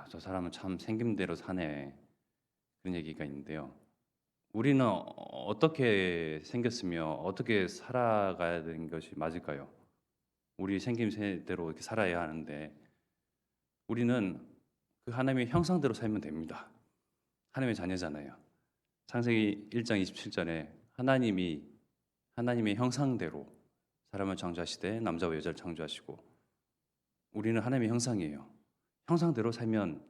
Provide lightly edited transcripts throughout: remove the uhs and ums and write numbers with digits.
저 사람은 참 생김대로 사네. 그런 얘기가 있는데요. 우리는 어떻게 생겼으며 어떻게 살아가야 되는 것이 맞을까요? 우리 생김새대로 이렇게 살아야 하는데 우리는 그 하나님의 형상대로 살면 됩니다. 하나님의 자녀잖아요. 창세기 1장 27절에 하나님의 형상대로 사람을 창조하시되 남자와 여자를 창조하시고 우리는 하나님의 형상이에요. 형상대로 살면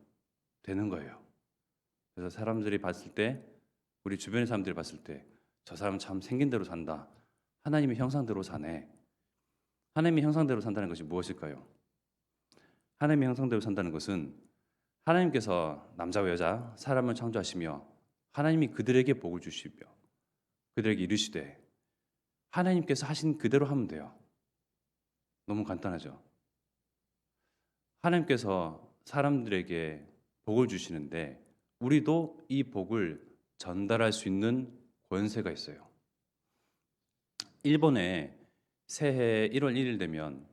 되는 거예요. 그래서 사람들이 봤을 때 우리 주변의 사람들이 봤을 때 저 사람은 참 생긴 대로 산다. 하나님의 형상대로 사네. 하나님의 형상대로 산다는 것이 무엇일까요? 하나님의 형상대로 산다는 것은 하나님께서 남자와 여자 사람을 창조하시며 하나님이 그들에게 복을 주시며 그들에게 이르시되 하나님께서 하신 그대로 하면 돼요. 너무 간단하죠. 하나님께서 사람들에게 복을 주시는데 우리도 이 복을 전달할 수 있는 권세가 있어요. 일본에 새해 1월 1일 되면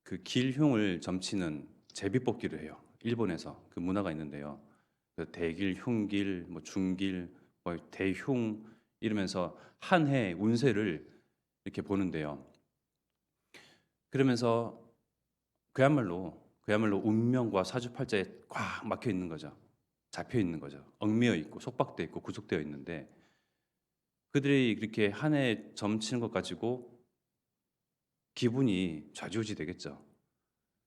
그 길흉을 점치는 제비뽑기를 해요. 일본에서 그 문화가 있는데요. 그 대길, 흉길, 뭐 중길, 뭐 대흉 이러면서 한 해 운세를 이렇게 보는데요. 그러면서 그야말로 운명과 사주팔자에 꽉 막혀 있는 거죠. 잡혀 있는 거죠. 얽매여 있고 속박되어 있고 구속되어 있는데 그들이 이렇게 한 해 점치는 것 가지고 기분이 좌지우지 되겠죠.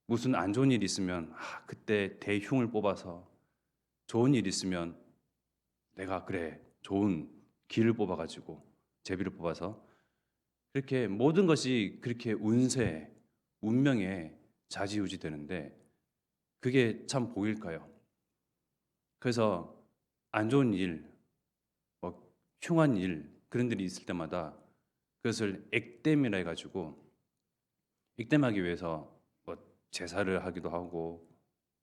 무슨 안 좋은 일이 있으면 그때 대흉을 뽑아서 좋은 일이 있으면 내가 그래 좋은 기를 뽑아가지고 제비를 뽑아서 그렇게 모든 것이 그렇게 운세, 운명에 좌지우지 되는데 그게 참 복일까요? 그래서 안 좋은 일, 뭐 흉한 일 그런 일이 있을 때마다 그것을 액땜이라 해가지고 액땜하기 위해서 뭐 제사를 하기도 하고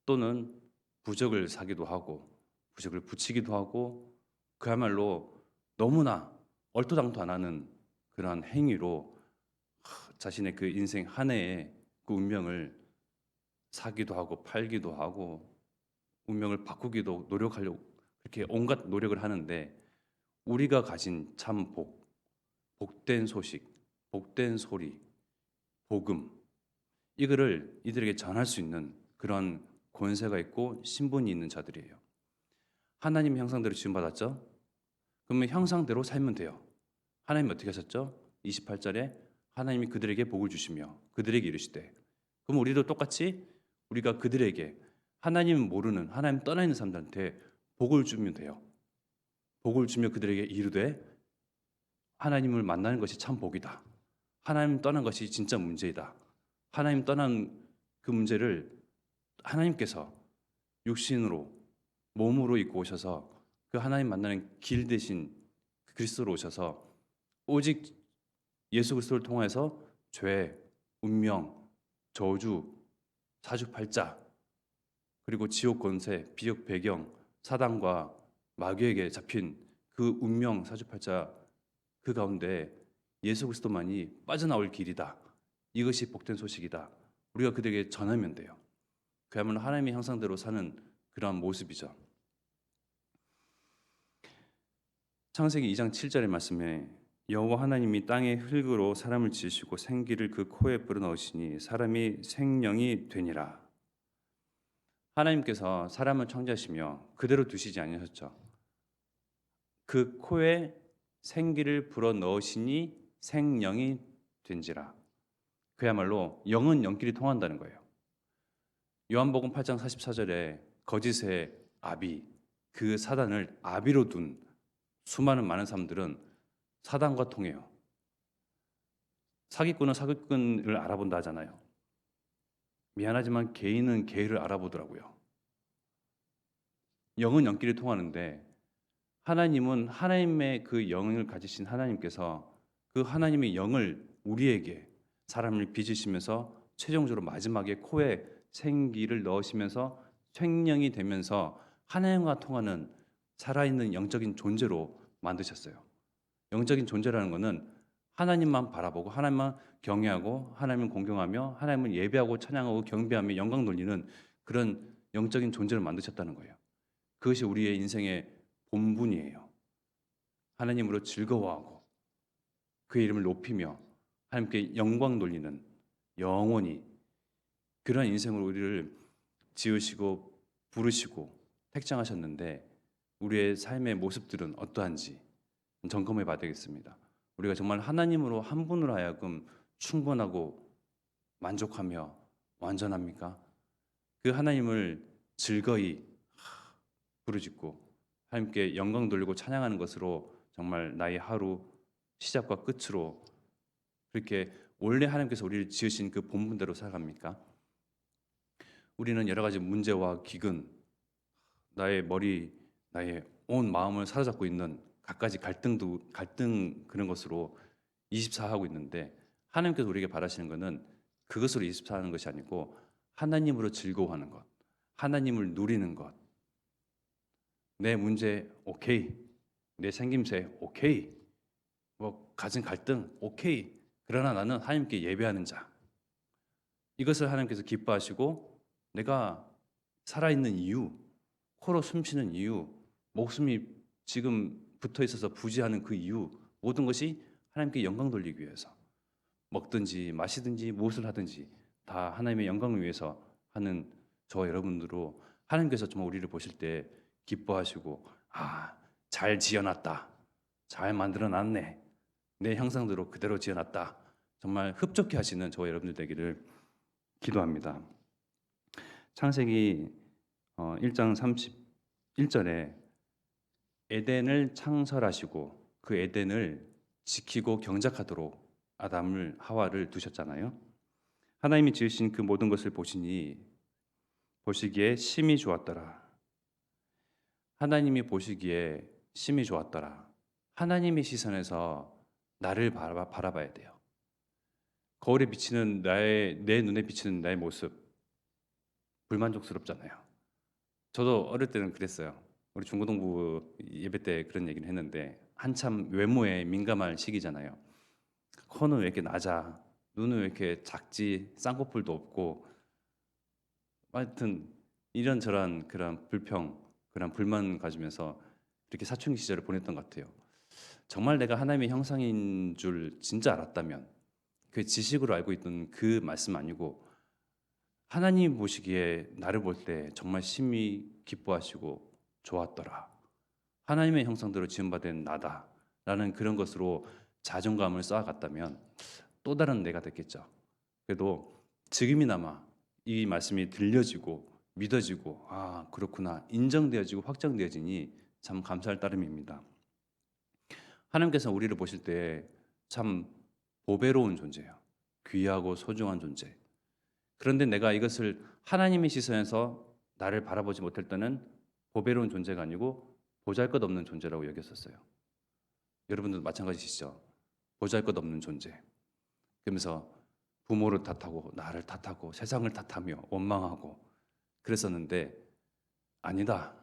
또는 부적을 사기도 하고 부적을 붙이기도 하고 그야말로 너무나 얼토당토 안 하는 그러한 행위로 자신의 그 인생 한 해의 그 운명을 사기도 하고 팔기도 하고 운명을 바꾸기도 노력하려고 그렇게 온갖 노력을 하는데 우리가 가진 참 복, 복된 소식, 복된 소리, 복음 이거를 이들에게 전할 수 있는 그런 권세가 있고 신분이 있는 자들이에요. 하나님 형상대로 지음받았죠? 그러면 형상대로 살면 돼요. 하나님 어떻게 하셨죠? 28절에 하나님이 그들에게 복을 주시며 그들에게 이르시되 그럼 우리도 똑같이 우리가 그들에게 하나님 모르는 하나님 떠나 있는 사람들한테 복을 주면 돼요. 복을 주며 그들에게 이르되 하나님을 만나는 것이 참 복이다. 하나님 떠난 것이 진짜 문제이다. 하나님 떠난 그 문제를 하나님께서 육신으로 몸으로 입고 오셔서 그 하나님 만나는 길 대신 그리스도로 오셔서 오직 예수 그리스도를 통해서 죄, 운명, 저주, 사주팔자 그리고 지옥 권세, 비역 배경, 사단과 마귀에게 잡힌 그 운명 사주팔자 그 가운데 예수 그리스도만이 빠져나올 길이다. 이것이 복된 소식이다. 우리가 그들에게 전하면 돼요. 그야말로 하나님의 형상대로 사는 그러한 모습이죠. 창세기 2장 7절의 말씀에 여호와 하나님이 땅의 흙으로 사람을 지으시고 생기를 그 코에 불어넣으시니 사람이 생명이 되니라. 하나님께서 사람을 창조하시며 그대로 두시지 아니하셨죠. 그 코에 생기를 불어넣으시니 생명이 된지라. 그야말로 영은 영끼리 통한다는 거예요. 요한복음 8장 44절에 거짓의 아비, 그 사단을 아비로 둔 수많은 많은 사람들은 사단과 통해요. 사기꾼은 사기꾼을 알아본다 하잖아요. 미안하지만 개인은 개를 알아보더라고요. 영은 영끼리 통하는데 하나님은 하나님의 그 영을 가지신 하나님께서 그 하나님의 영을 우리에게 사람을 빚으시면서 최종적으로 마지막에 코에 생기를 넣으시면서 생명이 되면서 하나님과 통하는 살아있는 영적인 존재로 만드셨어요. 영적인 존재라는 것은 하나님만 바라보고 하나님만 경외하고 하나님을 공경하며 하나님을 예배하고 찬양하고 경배하며 영광 돌리는 그런 영적인 존재를 만드셨다는 거예요. 그것이 우리의 인생의 본분이에요. 하나님으로 즐거워하고 그의 이름을 높이며 하나님께 영광 돌리는 영원히 그런 인생으로 우리를 지으시고 부르시고 택정하셨는데 우리의 삶의 모습들은 어떠한지 점검해 봐야 되겠습니다. 우리가 정말 하나님으로 한 분으로 하여금 충분하고 만족하며 완전합니까? 그 하나님을 즐거이 부르짖고 하나님께 영광 돌리고 찬양하는 것으로 정말 나의 하루 시작과 끝으로 그렇게 원래 하나님께서 우리를 지으신 그 본분대로 살아갑니까? 우리는 여러 가지 문제와 기근, 나의 머리, 나의 온 마음을 사로잡고 있는 갖가지 갈등 그런 것으로 24하고 있는데 하나님께서 우리에게 바라시는 것은 그것으로 24하는 것이 아니고 하나님으로 즐거워하는 것, 하나님을 누리는 것. 내 문제 오케이, 내 생김새 오케이, 뭐 가진 갈등 오케이. 그러나 나는 하나님께 예배하는 자. 이것을 하나님께서 기뻐하시고 내가 살아있는 이유, 코로 숨쉬는 이유, 목숨이 지금 붙어 있어서 부지하는 그 이유 모든 것이 하나님께 영광 돌리기 위해서 먹든지 마시든지 무엇을 하든지 다 하나님의 영광을 위해서 하는 저와 여러분들로 하나님께서 정말 우리를 보실 때 기뻐하시고 잘 지어놨다, 잘 만들어놨네, 내 형상대로 그대로 지어놨다, 정말 흡족해 하시는 저와 여러분들 되기를 기도합니다. 창세기 1장 31절에 에덴을 창설하시고 그 에덴을 지키고 경작하도록 아담을 하와를 두셨잖아요. 하나님이 지으신 그 모든 것을 보시기에 심히 좋았더라. 하나님이 보시기에 심히 좋았더라. 하나님의 시선에서 나를 바라봐야 돼요. 거울에 비치는 내 눈에 비치는 나의 모습 불만족스럽잖아요. 저도 어릴 때는 그랬어요. 우리 중고등부 예배 때 그런 얘기를 했는데 한참 외모에 민감할 시기잖아요. 코는 왜 이렇게 낮아? 눈은 왜 이렇게 작지? 쌍꺼풀도 없고 하여튼 이런저런 그런 불평, 그런 불만 가지면서 이렇게 사춘기 시절을 보냈던 것 같아요. 정말 내가 하나님의 형상인 줄 진짜 알았다면 그 지식으로 알고 있던 그 말씀 아니고 하나님 보시기에 나를 볼 때 정말 심히 기뻐하시고 좋았더라. 하나님의 형상대로 지음받은 나다 라는 그런 것으로 자존감을 쌓아갔다면 또 다른 내가 됐겠죠. 그래도 지금이나마 이 말씀이 들려지고 믿어지고 그렇구나 인정되어지고 확정되어지니 참 감사할 따름입니다. 하나님께서 우리를 보실 때 참 보배로운 존재예요. 귀하고 소중한 존재. 그런데 내가 이것을 하나님의 시선에서 나를 바라보지 못할 때는 보배로운 존재가 아니고 보잘것없는 존재라고 여겼었어요. 여러분들도 마찬가지시죠? 보잘것없는 존재. 그러면서 부모를 탓하고 나를 탓하고 세상을 탓하며 원망하고 그랬었는데 아니다.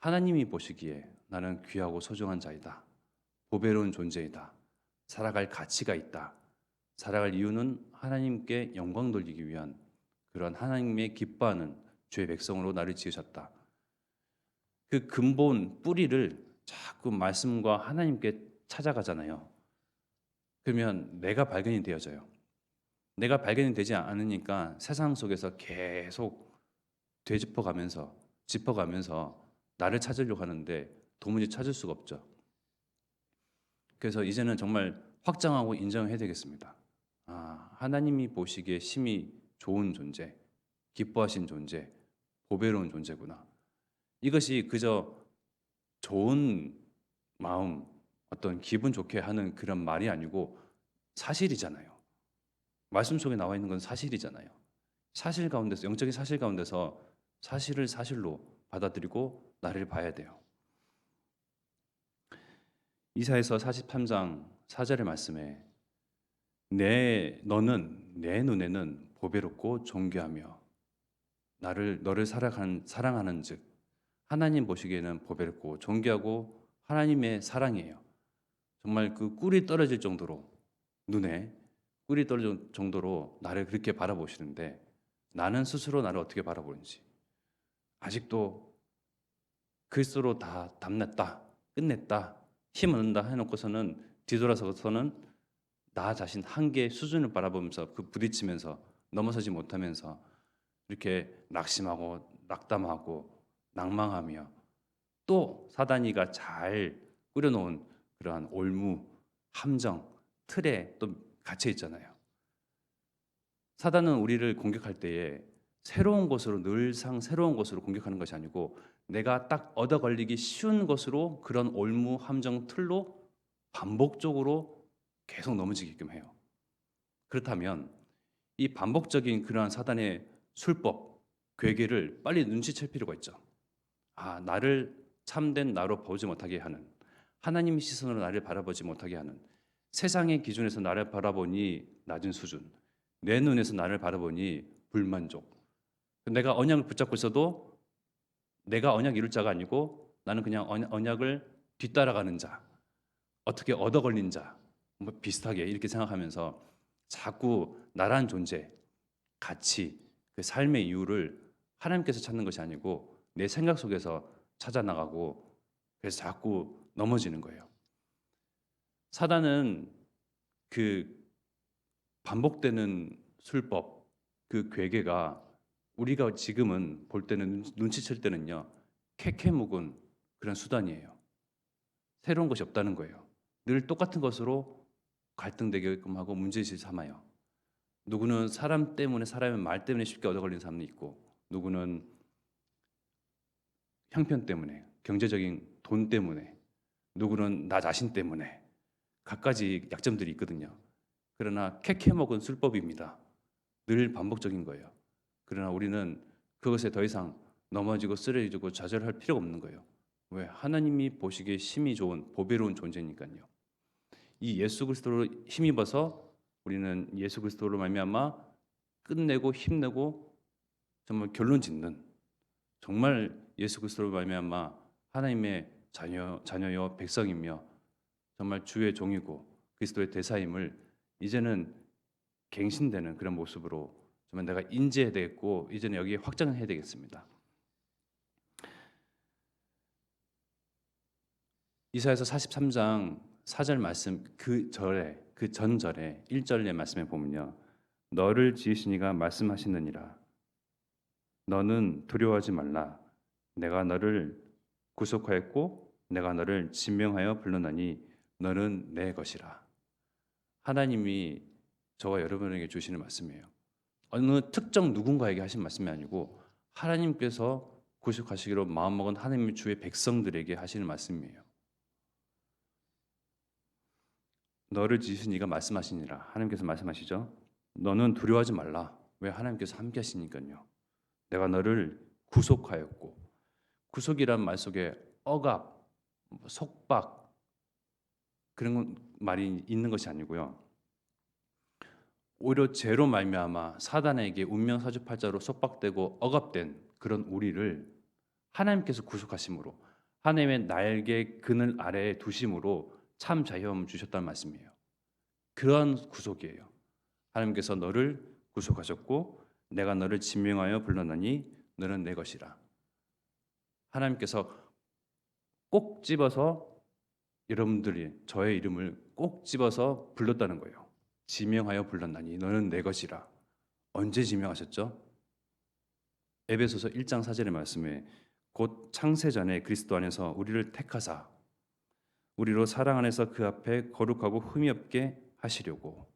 하나님이 보시기에 나는 귀하고 소중한 자이다. 보배로운 존재이다. 살아갈 가치가 있다. 살아갈 이유는 하나님께 영광 돌리기 위한 그런 하나님의 기뻐하는 주의 백성으로 나를 지으셨다. 그 근본 뿌리를 자꾸 말씀과 하나님께 찾아가잖아요. 그러면 내가 발견이 되어져요. 내가 발견이 되지 않으니까 세상 속에서 계속 짚어가면서 나를 찾으려고 하는데 도무지 찾을 수가 없죠. 그래서 이제는 정말 확장하고 인정해야 되겠습니다. 하나님이 보시기에 심히 좋은 존재, 기뻐하신 존재, 보배로운 존재구나. 이것이 그저 좋은 마음, 어떤 기분 좋게 하는 그런 말이 아니고 사실이잖아요. 말씀 속에 나와 있는 건 사실이잖아요. 사실 가운데서, 영적인 사실 가운데서 사실을 사실로 받아들이고 나를 봐야 돼요. 이사야서 43장 4절의 말씀에 너는 내 눈에는 보배롭고 존귀하며 너를 사랑하는 즉 하나님 보시기에는 보배롭고 존귀하고 하나님의 사랑이에요. 정말 그 꿀이 떨어질 정도로 눈에 꿀이 떨어질 정도로 나를 그렇게 바라보시는데 나는 스스로 나를 어떻게 바라보는지, 아직도 그리스도로 다 답냈다, 끝냈다, 힘 얻는다 해놓고서는 뒤돌아서서는 나 자신 한계의 수준을 바라보면서 그 부딪히면서 넘어서지 못하면서 이렇게 낙심하고 낙담하고 낭망하며, 또 사단이가 잘 꾸려놓은 그러한 올무, 함정, 틀에 또 갇혀 있잖아요. 사단은 우리를 공격할 때에 새로운 것으로, 늘상 새로운 것으로 공격하는 것이 아니고 내가 딱 얻어 걸리기 쉬운 것으로, 그런 올무, 함정, 틀로 반복적으로 계속 넘어지게끔 해요. 그렇다면 이 반복적인 그러한 사단의 술법, 괴계를 빨리 눈치챌 필요가 있죠. 나를 참된 나로 보지 못하게 하는, 하나님의 시선으로 나를 바라보지 못하게 하는, 세상의 기준에서 나를 바라보니 낮은 수준, 내 눈에서 나를 바라보니 불만족. 내가 언약을 붙잡고 있어도 내가 언약 이룰 자가 아니고 나는 그냥 언약을 뒤따라가는 자, 어떻게 얻어 걸린 자, 뭐 비슷하게 이렇게 생각하면서 자꾸 나란 존재, 가치, 그 삶의 이유를 하나님께서 찾는 것이 아니고 내 생각 속에서 찾아 나가고, 그래서 자꾸 넘어지는 거예요. 사단은 그 반복되는 술법, 그 괴계가 우리가 지금은 볼 때는, 눈치챌 때는요, 캐캐 묵은 그런 수단이에요. 새로운 것이 없다는 거예요. 늘 똑같은 것으로 갈등되게끔 하고 문제의식 삼아요. 누구는 사람 때문에, 사람의 말 때문에 쉽게 얻어 걸리는 사람도 있고, 누구는 형편 때문에, 경제적인 돈 때문에, 누구는 나 자신 때문에, 갖가지 약점들이 있거든요. 그러나 캐캐 먹은 술법입니다. 늘 반복적인 거예요. 그러나 우리는 그것에 더 이상 넘어지고 쓰러지고 좌절할 필요가 없는 거예요. 왜? 하나님이 보시기에 심히 좋은 보배로운 존재니까요. 이 예수 그리스도로 힘입어서 우리는 예수 그리스도로 말미암아 끝내고 힘내고 정말 결론 짓는, 정말 예수 그리스도로 말미암아 하나님의 자녀요 백성이며 정말 주의 종이고 그리스도의 대사임을 이제는 갱신되는 그런 모습으로 정말 내가 인지해야 되겠고, 이제는 여기에 확장을 해야 되겠습니다. 이사야서 43장 4절 말씀, 그 전절에 1절의 말씀에 보면요, 너를 지으신 이가 말씀하시느니라. 너는 두려워하지 말라. 내가 너를 구속하였고 내가 너를 지명하여 불렀나니 너는 내 것이라. 하나님이 저와 여러분에게 주시는 말씀이에요. 어느 특정 누군가에게 하신 말씀이 아니고 하나님께서 구속하시기로 마음먹은 하나님의 주의 백성들에게 하시는 말씀이에요. 너를 지으신 이가 말씀하시니라. 하나님께서 말씀하시죠. 너는 두려워하지 말라. 왜? 하나님께서 함께 하시니까요. 내가 너를 구속하였고, 구속이란 말 속에 억압, 속박, 그런 말이 있는 것이 아니고요. 오히려 죄로 말미암아 사단에게 운명 사주팔자로 속박되고 억압된 그런 우리를 하나님께서 구속하심으로, 하나님의 날개 그늘 아래에 두심으로 참 자유함을 주셨다는 말씀이에요. 그러한 구속이에요. 하나님께서 너를 구속하셨고 내가 너를 지명하여 불렀나니 너는 내 것이라. 하나님께서 꼭 집어서 여러분들이 저의 이름을 꼭 집어서 불렀다는 거예요. 지명하여 불렀나니 너는 내 것이라. 언제 지명하셨죠? 에베소서 1장 4절의 말씀에 곧 창세전에 그리스도 안에서 우리를 택하사 우리로 사랑 안에서 그 앞에 거룩하고 흠이 없게 하시려고.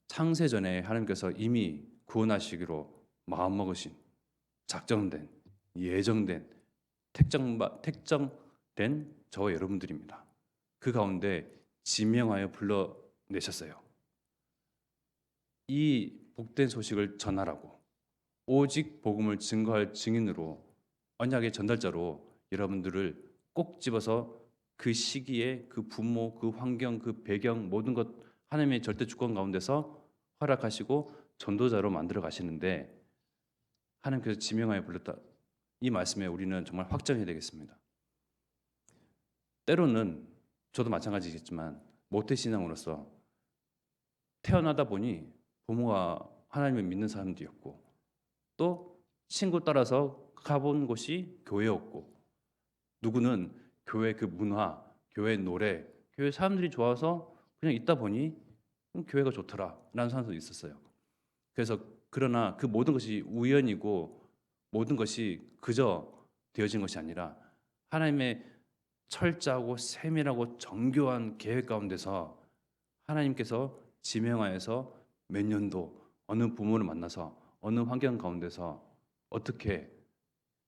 창세전에 하나님께서 이미 구원하시기로 마음먹으신, 작정된, 예정된, 택정된 저와 여러분들입니다. 그 가운데 지명하여 불러내셨어요. 이 복된 소식을 전하라고, 오직 복음을 증거할 증인으로, 언약의 전달자로 여러분들을 꼭 집어서 그 시기에 그 부모, 그 환경, 그 배경 모든 것 하나님의 절대 주권 가운데서 허락하시고 전도자로 만들어 가시는데, 하나님께서 지명하여 불렀다. 이 말씀에 우리는 정말 확정해야 되겠습니다. 때로는 저도 마찬가지겠지만 모태신앙으로서 태어나다 보니 부모가 하나님을 믿는 사람들이었고 또 친구 따라서 가본 곳이 교회였고, 누구는 교회 그 문화, 교회 노래, 교회 사람들이 좋아서 그냥 있다 보니 교회가 좋더라라는 사람도 있었어요. 그래서 그러나 그 모든 것이 우연이고 모든 것이 그저 되어진 것이 아니라 하나님의 철저하고 세밀하고 정교한 계획 가운데서 하나님께서 지명하여서 몇 년도 어느 부모를 만나서 어느 환경 가운데서 어떻게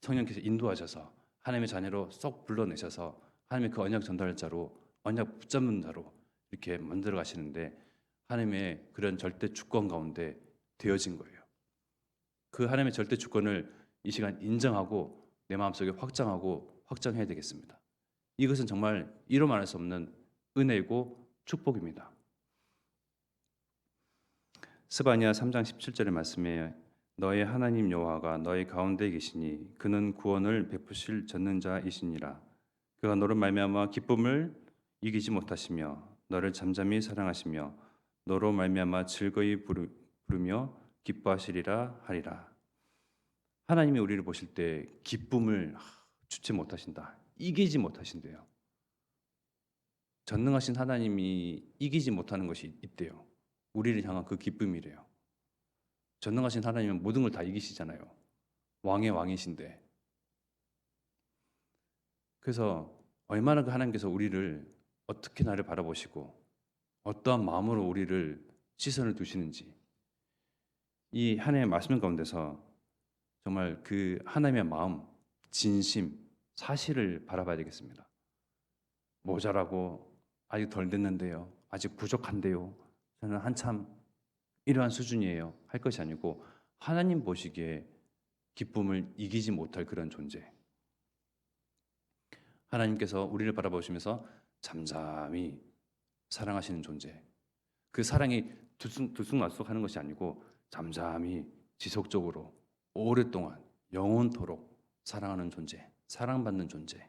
성령께서 인도하셔서 하나님의 자녀로 쏙 불러내셔서 하나님의 그 언약 전달자로 언약 붙잡는 자로 이렇게 만들어 가시는데 하나님의 그런 절대 주권 가운데 되어진 거예요. 그 하나님의 절대 주권을 이 시간 인정하고 내 마음속에 확장하고 확장해야 되겠습니다. 이것은 정말 이로 말할 수 없는 은혜이고 축복입니다. 스바냐 3장 17절의 말씀에 너의 하나님 여호와가 너의 가운데 계시니 그는 구원을 베푸실 전능자이시니라. 그가 너로 말미암아 기쁨을 이기지 못하시며 너를 잠잠히 사랑하시며 너로 말미암아 즐거이 부르며 기뻐하시리라 하리라. 하나님이 우리를 보실 때 기쁨을 주체 못하신다, 이기지 못하신대요. 전능하신 하나님이 이기지 못하는 것이 있대요. 우리를 향한 그 기쁨이래요. 전능하신 하나님은 모든 걸 다 이기시잖아요. 왕의 왕이신데. 그래서 얼마나 그 하나님께서 우리를 어떻게 나를 바라보시고 어떠한 마음으로 우리를 시선을 두시는지 이 하나님의 말씀 가운데서 정말 그 하나님의 마음, 진심, 사실을 바라봐야 되겠습니다. 모자라고 아직 덜 됐는데요. 아직 부족한데요. 저는 한참 이러한 수준이에요. 할 것이 아니고 하나님 보시기에 기쁨을 이기지 못할 그런 존재. 하나님께서 우리를 바라보시면서 잠잠히 사랑하시는 존재. 그 사랑이 들쑥날쑥하는 것이 아니고 잠잠히 지속적으로 오랫동안 영원토록 사랑하는 존재, 사랑받는 존재.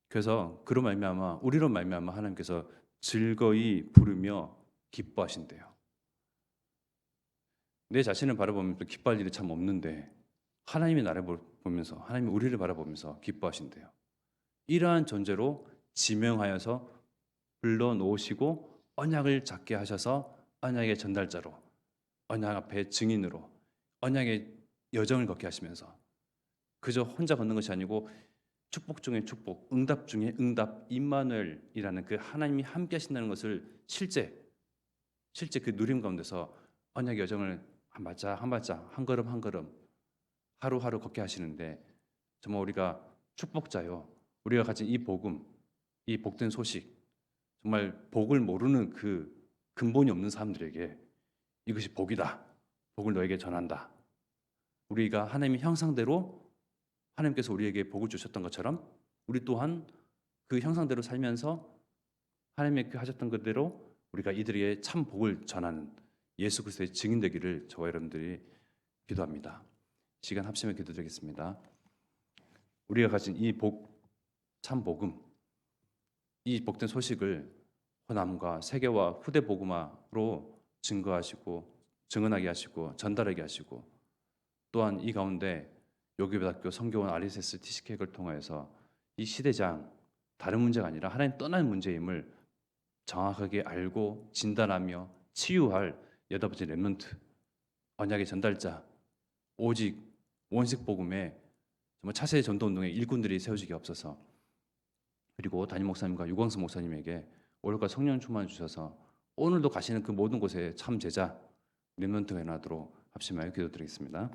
그래서 그로 말미암아 우리로 말미암아 하나님께서 즐거이 부르며 기뻐하신대요. 내 자신을 바라보면서 기뻐할 일이 참 없는데 하나님이 나를 보면서 하나님이 우리를 바라보면서 기뻐하신대요. 이러한 존재로 지명하여서 불러놓으시고 언약을 잡게 하셔서 언약의 전달자로 언약 앞에 증인으로 언약의 여정을 걷게 하시면서 그저 혼자 걷는 것이 아니고 축복 중에 축복, 응답 중에 응답, 임마누엘이라는 그 하나님이 함께 하신다는 것을 실제 그 누림 가운데서 언약의 여정을 한 발짝 한 발짝 한 걸음 한 걸음 하루하루 걷게 하시는데 정말 우리가 축복자요. 우리가 가진 이 복음, 이 복된 소식, 정말 복을 모르는 그 근본이 없는 사람들에게 이것이 복이다. 복을 너에게 전한다. 우리가 하나님의 형상대로 하나님께서 우리에게 복을 주셨던 것처럼 우리 또한 그 형상대로 살면서 하나님의 그 하셨던 그대로 우리가 이들에게 참 복을 전하는 예수 그리스도의 증인 되기를 저와 여러분들이 기도합니다. 시간 합심해 기도드리겠습니다. 우리가 가진 이 복, 참 복음, 이 복된 소식을 호남과 세계와 후대 복음화로 증거하시고 증언하게 하시고 전달하게 하시고 또한 이 가운데 요기배학교 성교원 RSS TCK를 통하여서 이 시대장 다른 문제가 아니라 하나님 떠난 문제임을 정확하게 알고 진단하며 치유할 여덟 번째 렘넌트 언약의 전달자 오직 원식 복음에 정말 차세대 전도 운동의 일꾼들이 세워지게 없어서 그리고 담임 목사님과 유광수 목사님에게 오늘과 성령 충만을 주셔서 오늘도 가시는 그 모든 곳에 참 제자 렘넌트가 일어나도록 합심하여 기도드리겠습니다.